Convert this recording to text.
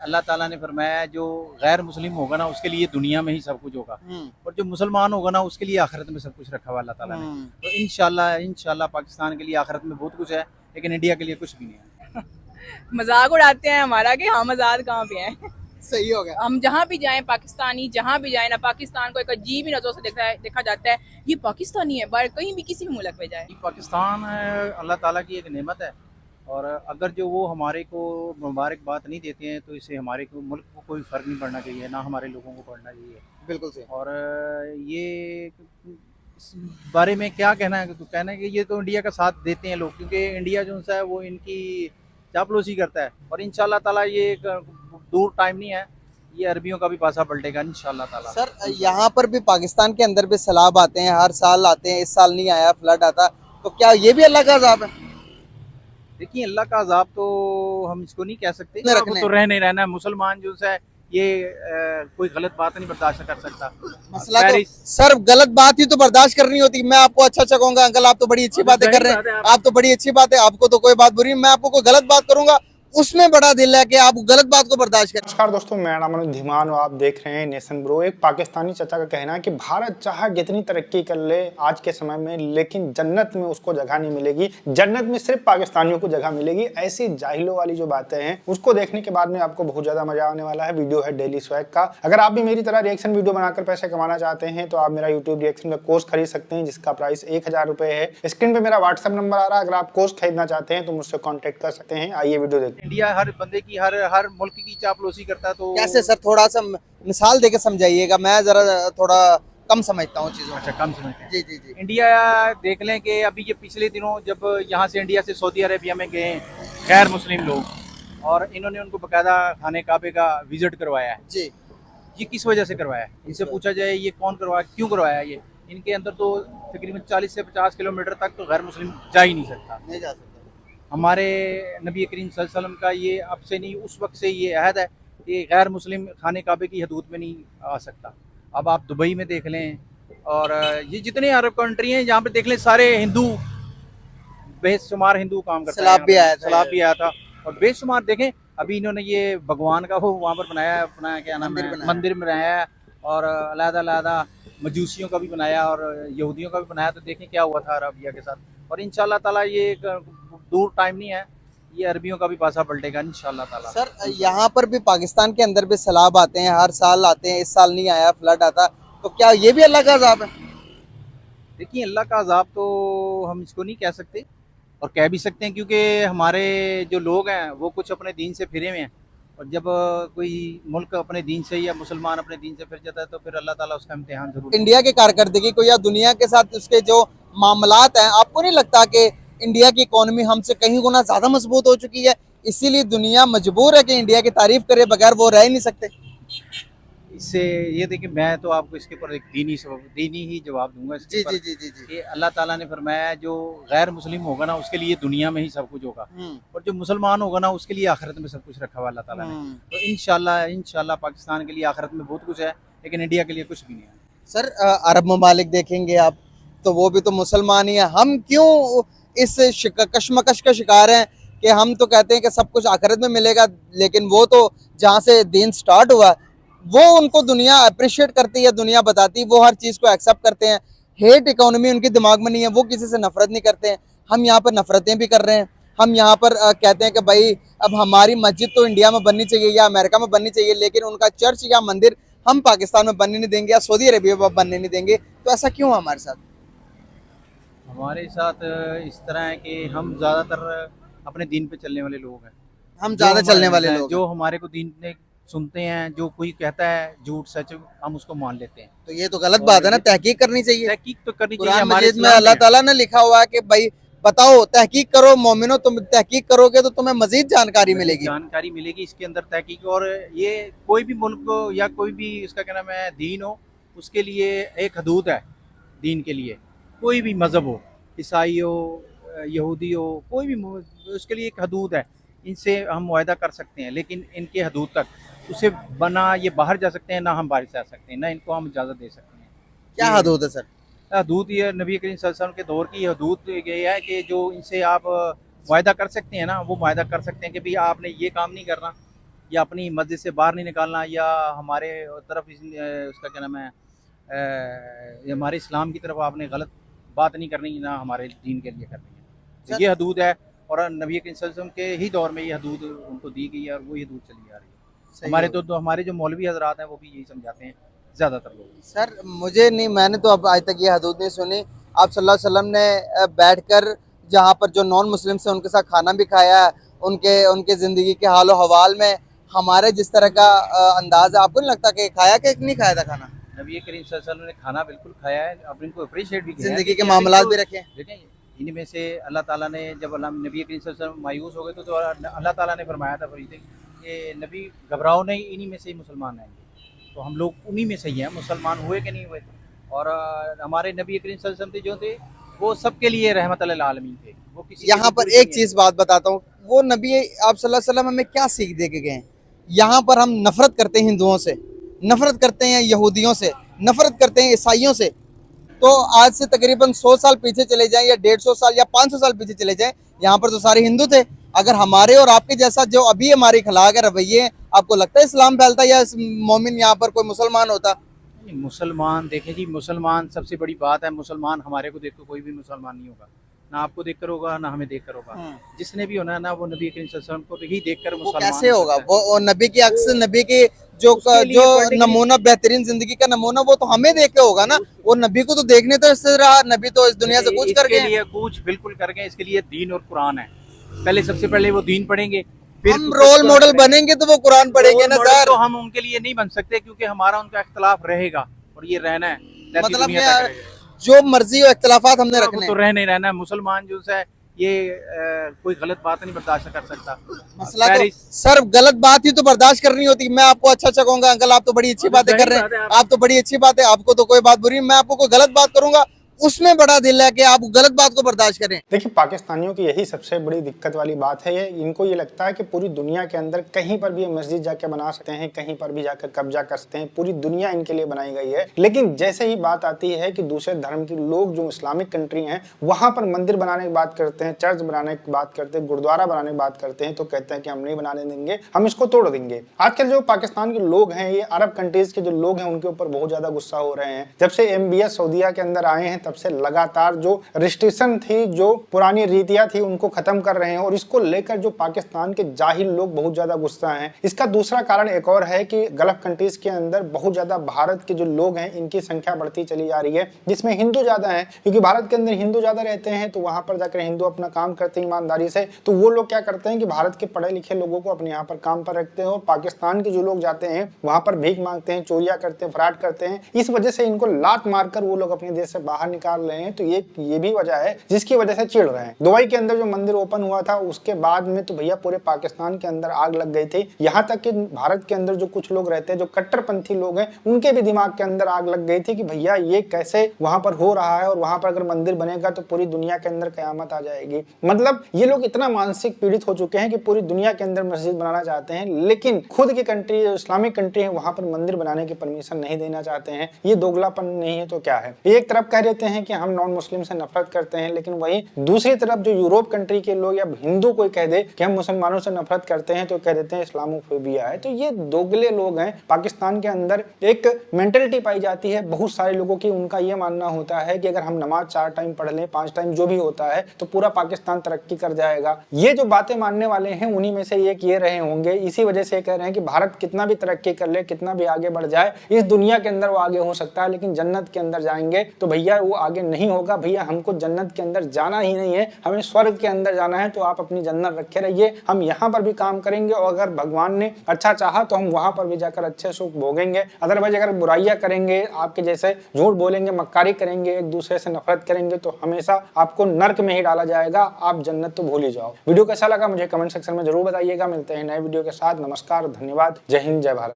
अल्लाह ताला ने फरमाया है, जो गैर मुस्लिम होगा ना उसके लिए दुनिया में ही सब कुछ होगा, और जो मुसलमान होगा ना उसके लिए आखिरत में सब कुछ रखा हुआ अल्लाह ताला ने। तो इंशाल्लाह पाकिस्तान के लिए आखिरत में बहुत कुछ है, लेकिन इंडिया के लिए कुछ भी नहीं है। मजाक उड़ाते हैं हमारा कि हम आजाद कहाँ पे हैं। सही हो गया। हम जहाँ भी जाएं, पाकिस्तानी जहाँ भी जाएं ना, पाकिस्तान को एक अजीब ही नजरों से देखा जाता है, ये पाकिस्तानी है। बाहर कहीं भी किसी भी मुल्क में जाए, पाकिस्तान अल्लाह ताला की एक नेमत है, और अगर जो वो हमारे को मुबारकबाद नहीं देते हैं तो इससे हमारे को मुल्क को कोई फ़र्क नहीं पड़ना चाहिए, ना हमारे लोगों को पड़ना चाहिए। बिल्कुल सही। और ये इस बारे में क्या कहना है, तो कहना है कि ये तो इंडिया का साथ देते हैं लोग, क्योंकि इंडिया जो है वो इनकी चापलूसी करता है, और इंशाल्लाह ताला ये एक दूर टाइम नहीं है, ये अरबियों का भी पासा पलटेगा इंशाल्लाह ताला। सर यहाँ पर भी पाकिस्तान के अंदर भी सैलाब आते हैं, हर साल आते हैं, इस साल नहीं आया, फ्लड आता, तो क्या ये भी अल्लाह का अजाब है? देखिए, अल्लाह का अजाब तो हम इसको नहीं कह सकते, रखने तो रहने रहना है। मुसलमान जो है ये कोई गलत बात नहीं बर्दाश्त कर सकता। मसला तो सर गलत बात ही तो बर्दाश्त करनी होती। मैं आपको अच्छा अच्छा कहूंगा, अंकल आप तो बड़ी अच्छी बातें कर रहे हैं, आप तो बड़ी अच्छी बात है, आपको तो कोई बात बुरी, मैं आपको कोई गलत बात करूंगा उसमें बड़ा दिल है कि आप गलत बात को बर्दाश्त करें। नमस्कार दोस्तों, मेरा नाम अनुज धीमान और आप देख रहे हैं नेशन ब्रो। एक पाकिस्तानी चाचा का कहना है कि भारत चाहे जितनी तरक्की कर ले आज के समय में, लेकिन जन्नत में उसको जगह नहीं मिलेगी, जन्नत में सिर्फ पाकिस्तानियों को जगह मिलेगी। ऐसी जाहिलों वाली जो बातें हैं उसको देखने के बाद में आपको बहुत ज्यादा मजा आने वाला है। वीडियो है डेली स्वैग का। अगर आप भी मेरी तरह रिएक्शन वीडियो बनाकर पैसे कमाना चाहते हैं तो आप मेरा यूट्यूब रिएक्शन का कोर्स खरीद सकते हैं, जिसका प्राइस 1000 रुपए है। स्क्रीन पे मेरा व्हाट्सएप नंबर आ रहा है, अगर आप कोर्स खरीदना चाहते हैं तो मुझसे कॉन्टेक्ट कर सकते हैं। आइए वीडियो देखते हैं। इंडिया हर बंदे की हर मुल्क की चापलूसी करता है, तो कैसे सर, थोड़ा सा मिसाल देके समझाइएगा, मैं जरा थोड़ा कम समझता हूँ चीजों। अच्छा, कम समझते हैं। जी जी जी। इंडिया देख लें कि अभी ये पिछले दिनों जब यहाँ से इंडिया से सऊदी अरेबिया में गए गैर मुस्लिम लोग, और इन्होंने उनको बकायदा खाने काबे का विजिट करवाया है जी। ये किस वजह से करवाया है? इनसे पूछा जाए ये कौन करवाया, क्यों करवाया? ये इनके अंदर तो तकरीबन 40 से 50 किलोमीटर तक तो गैर मुस्लिम जा ही नहीं सकता। नहीं जा सकता। हमारे नबी करीम सल्लल्लाहु अलैहि वसल्लम का ये अब से नहीं, उस वक्त से ये अहद है कि गैर मुस्लिम खाने काबे की हदूद में नहीं आ सकता। अब आप दुबई में देख लें, और ये जितने अरब कंट्री हैं जहाँ पे देख लें, सारे हिंदू, बेशुमार हिंदू काम करते हैं। सैलाब भी आया था, और बेशुमार देखें अभी इन्होंने ये भगवान का वो वहाँ पर बनाया, अपना क्या नाम है, मंदिर बनाया, और अलग-अलग मजूसियों का भी बनाया और यहूदियों का भी बनाया। तो देखें क्या हुआ था अरबिया के साथ, और इंशाल्लाह ताला ये एक दूर टाइम नहीं है, ये अरबियों का भी पासा पलटेगा इंशाल्लाह ताला। सर यहाँ पर भी पाकिस्तान के अंदर भी सैलाब आते हैं, हर साल आते हैं, इस साल नहीं आया, फ्लड आता, तो क्या ये भी अल्लाह का अजाब है? देखिए, अल्लाह का अजाब तो हम इसको नहीं कह सकते, और कह भी सकते हैं क्योंकि हमारे जो लोग हैं वो कुछ अपने दीन से फिरे हुए हैं, और जब कोई मुल्क अपने दीन से या मुसलमान अपने दीन से फिर जाता है तो फिर अल्लाह ताला उसका इम्तिहान जरूर। इंडिया के कारकर्दगी को या दुनिया के साथ उसके जो मामलात हैं, आपको नहीं लगता कि इंडिया की इकोनॉमी हमसे कहीं गुना ज्यादा मजबूत हो चुकी है, इसीलिए दुनिया मजबूर है कि इंडिया की तारीफ करे, बगैर वो रह ही नहीं सकते? इससे ये देखिए, मैं तो आपको इसके ऊपर एक दीनी ही जवाब दूंगा इसके ऊपर। कि अल्लाह ताला ने फरमाया है, जो गैर मुस्लिम होगा ना उसके लिए दुनिया में ही सब कुछ होगा, और जो मुसलमान होगा ना उसके लिए आखिरत में सब कुछ रखा हुआ अल्लाह ताला ने। तो इंशाल्लाह पाकिस्तान के लिए आखिरत में बहुत कुछ है, लेकिन इंडिया के लिए कुछ भी नहीं है। सर अरब ममालिक देखेंगे आप तो वो भी तो मुसलमान ही है, हम क्यों इस कश्मकश का शिकार हैं कि हम तो कहते हैं कि सब कुछ आखिरत में मिलेगा, लेकिन वो तो जहाँ से दीन स्टार्ट हुआ वो उनको दुनिया अप्रिशिएट करती है, दुनिया बताती है, वो हर चीज़ को एक्सेप्ट करते हैं। हेट इकोनॉमी उनके दिमाग में नहीं है, वो किसी से नफरत नहीं करते हैं। हम यहाँ पर नफरतें भी कर रहे हैं। हम यहाँ पर कहते हैं कि भाई अब हमारी मस्जिद तो इंडिया में बननी चाहिए या अमेरिका में बननी चाहिए, लेकिन उनका चर्च या मंदिर हम पाकिस्तान में बनने नहीं देंगे या सऊदी अरेबिया में बनने नहीं देंगे। तो ऐसा क्यों है हमारे साथ? हमारे साथ इस तरह है कि हम ज़्यादातर अपने दीन पे चलने वाले लोग हैं। हम ज़्यादा चलने वाले लोग, जो हमारे को दीन ने सुनते हैं, जो कोई कहता है झूठ सच हम उसको मान लेते हैं। तो ये तो गलत बात है ना, तहकीक करनी चाहिए। तहकीक तो करनी चाहिए। कुरान हमारे मजीद में अल्लाह ताला ने लिखा हुआ है कि भाई बताओ, तहकीक करो मोमिनो, तुम तहकीक करोगे तो तुम्हें मजीद जानकारी मिलेगी। इसके अंदर तहकीक, और ये कोई भी मुल्क हो या कोई भी इसका क्या नाम है दीन हो, उसके लिए एक हदूद है। दीन के लिए कोई भी मजहब हो, ईसाई हो, यहूदी हो, कोई भी उसके लिए एक हदूद है। इनसे हम मुआहदा कर सकते हैं, लेकिन इनके हदूद तक, उसे बना ये बाहर जा सकते हैं ना, हम बाहर जा सकते हैं ना, इनको हम इजाज़त दे सकते हैं। क्या हदूद है सर? हदूद ये नबी करीम सल्लल्लाहु अलैहि वसल्लम के दौर की हदूद ये है कि जो इनसे आप मुआहदा कर सकते हैं ना, वो मुआहदा कर सकते हैं कि भाई आपने ये काम नहीं करना, या अपनी मस्जिद से बाहर नहीं निकालना, या हमारे तरफ उसका क्या नाम है, ये हमारे इस्लाम की तरफ आपने गलत बात नहीं करनी, ना हमारे दीन के लिए करनी है। तो ये हदूद है, और नबी करीम सल्लल्लाहु अलैहि वसल्लम के ही दौर में ये हदूद उनको दी गई है, और वही हदूद चली आ रही है। हमारे तो हमारे जो मौलवी हजरात हैं वो भी यही समझाते हैं ज़्यादातर लोग। सर मुझे नहीं, मैंने तो अब आज तक ये हदूद नहीं सुनी। आप सल्लल्लाहु अलैहि वसल्लम ने बैठकर जहाँ पर जो नॉन मुस्लिम से उनके साथ खाना भी खाया है, उनके ज़िंदगी के हाल हवाल में हमारे जिस तरह का अंदाज है, आपको नहीं लगता कि खाया कि नहीं खाया था खाना? नबी करीम सल्लल्लाहु अलैहि वसल्लम ने खाना बिल्कुल खाया है, अब इनको अप्रिशिएट भी किया है। जिंदगी के मामलात भी रखे। देखें, इन्हीं में से अल्लाह ताला ने, जब नबी करीम सल्लल्लाहु अलैहि वसल्लम मायूस हो गए तो अल्लाह ताला ने फरमाया था फरीदे कि नबी घबराओ नहीं, इन्हीं में से ही मुसलमान आएंगे। तो हम लोग उन्हीं में से ही हैं, मुसलमान हुए कि नहीं हुए। और हमारे नबी करीम सल्लल्लाहु अलैहि वसल्लम जो थे वो सबके लिए रहमत लिल आलमीन थे। वो किसी यहाँ पर एक चीज बात बताता हूँ, वो नबी आप सल्लल्लाहु अलैहि वसल्लम हमें क्या सीख दे के गए हैं? यहाँ पर हम नफरत करते हैं हिंदुओं से, नफरत करते हैं यहूदियों से, नफरत करते हैं ईसाइयों से। तो आज से तकरीबन 100 साल पीछे चले जाएं, या 150 साल या 500 साल पीछे चले जाएं, यहाँ पर तो सारे हिंदू थे। अगर हमारे और आपके जैसा जो अभी हमारी खिलाफ है रवैये, आपको लगता है इस्लाम फैलता या मोमिन यहाँ पर कोई मुसलमान होता? मुसलमान, देखें जी, मुसलमान सबसे बड़ी बात है, मुसलमान हमारे को देख कर कोई भी मुसलमान नहीं होगा, ना आपको देखकर होगा ना हमें देखकर होगा। जिसने भी होना है ना, वो नबी करीम सल्लल्लाहु अलैहि वसल्लम को ही देखकर वो मुसलमान कैसे होगा? होता है। वो नबी की अक्स, नबी की जो उसके लिए जो particularly- नमूना, बेहतरीन जिंदगी का नमूना, वो तो हमें देख के होगा ना। वो नबी को तो देखने तो इससे रहा, नबी तो इस दुनिया से कूच कर इसके गए। लिए कुछ बिल्कुल कर गए। इसके लिए दीन और कुरान है। पहले सबसे पहले वो दीन पढ़ेंगे, फिर हम रोल मॉडल बनेंगे तो वो कुरान पढ़ेंगे ना सर। तो हम उनके लिए नहीं बन सकते, क्योंकि हमारा उनका इख्तलाफ रहेगा और ये रहना है। रहती मतलब दुनिया क्या, तक रहेगा। जो मर्जी हो इख्तलाफात हमने रखने तो हैं। रहने रहना है। मुसलमान जो है ये कोई गलत बात नहीं बर्दाश्त कर सकता। मसला तो सर गलत बात ही तो बर्दाश्त करनी होती। मैं आपको अच्छा अच्छा कहूंगा, अंकल आप तो बड़ी अच्छी बातें कर रहे हैं, आप तो बड़ी अच्छी बात है, आपको तो कोई बात बुरी। मैं आपको कोई गलत बात करूंगा, उसमें बड़ा दिल है कि आप गलत बात को बर्दाश्त करें। देखिए, पाकिस्तानियों की यही सबसे बड़ी दिक्कत वाली बात है। ये इनको ये लगता है कि पूरी दुनिया के अंदर कहीं पर भी ये मस्जिद जाके बना सकते हैं, कहीं पर भी जाकर कब्जा कर सकते हैं, पूरी दुनिया इनके लिए बनाई गई है। लेकिन जैसे ही बात आती है कि दूसरे धर्म के लोग जो इस्लामिक कंट्री हैं वहां पर मंदिर बनाने की बात करते हैं, चर्च बनाने की बात करते हैं, गुरुद्वारा बनाने की बात करते हैं, तो कहते हैं कि हम नहीं बनाने देंगे, हम इसको तोड़ देंगे। आजकल जो पाकिस्तान के लोग हैं, ये अरब कंट्रीज के जो लोग हैं, उनके ऊपर बहुत ज्यादा गुस्सा हो रहे हैं। जब से MBS सऊदीया के अंदर आए हैं, तब से लगातार जो रिस्ट्रिक्शन थी, जो पुरानी रीतियां थी, उनको खत्म कर रहे हैं। और इसको लेकर जो पाकिस्तान के जाहिल लोग बहुत ज्यादा गुस्सा हैं। इसका दूसरा कारण एक और है कि गल्फ कंट्रीज के अंदर बहुत ज्यादा भारत के जो लोग हैं, इनकी संख्या बढ़ती चली जा रही है, जिसमें हिंदू ज्यादा हैं। क्योंकि भारत के अंदर हिंदू ज्यादा रहते हैं, तो वहां पर जाकर हिंदू अपना काम करते हैं ईमानदारी से। तो वो लोग क्या करते हैं कि भारत के पढ़े लिखे लोगों को अपने यहाँ पर काम पर रखते हैं, और पाकिस्तान के जो लोग जाते हैं वहां पर भीख मांगते हैं, चोरियां करते हैं, फ्रॉड करते हैं। इस वजह से इनको लात मारकर वो लोग अपने देश से बाहर निकाल रहे हैं। तो ये भी वजह है जिसकी वजह से चिढ़ रहे हैं। दुबई के अंदर जो मंदिर ओपन हुआ था, उसके बाद में तो भैया पूरे पाकिस्तान के अंदर आग लग गई थी। यहाँ तक कि भारत के अंदर जो कुछ लोग रहते हैं, जो कट्टरपंथी लोग हैं, उनके भी दिमाग के अंदर आग लग गई थी कि भैया ये कैसे वहां पर हो रहा है, और वहां पर अगर मंदिर बनेगा तो पूरी दुनिया के अंदर कयामत आ जाएगी। मतलब ये लोग इतना मानसिक पीड़ित हो चुके हैं कि पूरी दुनिया के अंदर मस्जिद बनाना चाहते हैं, लेकिन खुद की कंट्री, जो इस्लामिक कंट्री है, वहां पर मंदिर बनाने की परमिशन नहीं देना चाहते हैं। ये दोगलापन नहीं है तो क्या है? एक तरफ कह देते हैं कि हम नॉन मुस्लिम से नफरत करते हैं, लेकिन वही दूसरी तरफ जो यूरोप कंट्री के लोग या हिंदू कोई कह दे कि हम मुसलमानों से नफरत करते हैं, तो कह देते हैं इस्लामोफोबिया है। तो ये दोगले लोग हैं। पाकिस्तान के अंदर एक मेंटेलिटी पाई जाती है बहुत सारे लोगों की। उनका ये मानना होता है कि अगर हम नमाज 4 टाइम पढ़ लें, 5 टाइम जो भी होता है, तो पूरा पाकिस्तान तरक्की कर जाएगा। ये जो बातें मानने वाले हैं, उन्हीं में से एक ये रहे होंगे। इसी वजह से कह रहे हैं कि भारत कितना भी तरक्की कर ले, कितना भी आगे बढ़ जाए, इस दुनिया के अंदर वो आगे हो सकता है, लेकिन जन्नत के अंदर जाएंगे तो भैया वो आगे नहीं होगा। भैया हमको जन्नत के अंदर जाना ही नहीं है, हमें स्वर्ग के अंदर जाना है। तो आप अपनी जन्नत रखे रहिए, हम यहाँ पर भी काम करेंगे, और अगर भगवान ने अच्छा चाहा तो हम वहां पर भी जाकर अच्छे सुख भोगेंगे। अदरवाइज अगर बुराइयां करेंगे, आपके जैसे झूठ बोलेंगे, मक्कारी करेंगे, एक दूसरे से नफरत करेंगे, तो हमेशा आपको नर्क में ही डाला जाएगा। आप जन्नत तो भूल ही जाओ। वीडियो कैसा लगा मुझे कमेंट सेक्शन में जरूर बताइएगा। मिलते हैं नए वीडियो के साथ। नमस्कार, धन्यवाद, जय हिंद, जय भारत।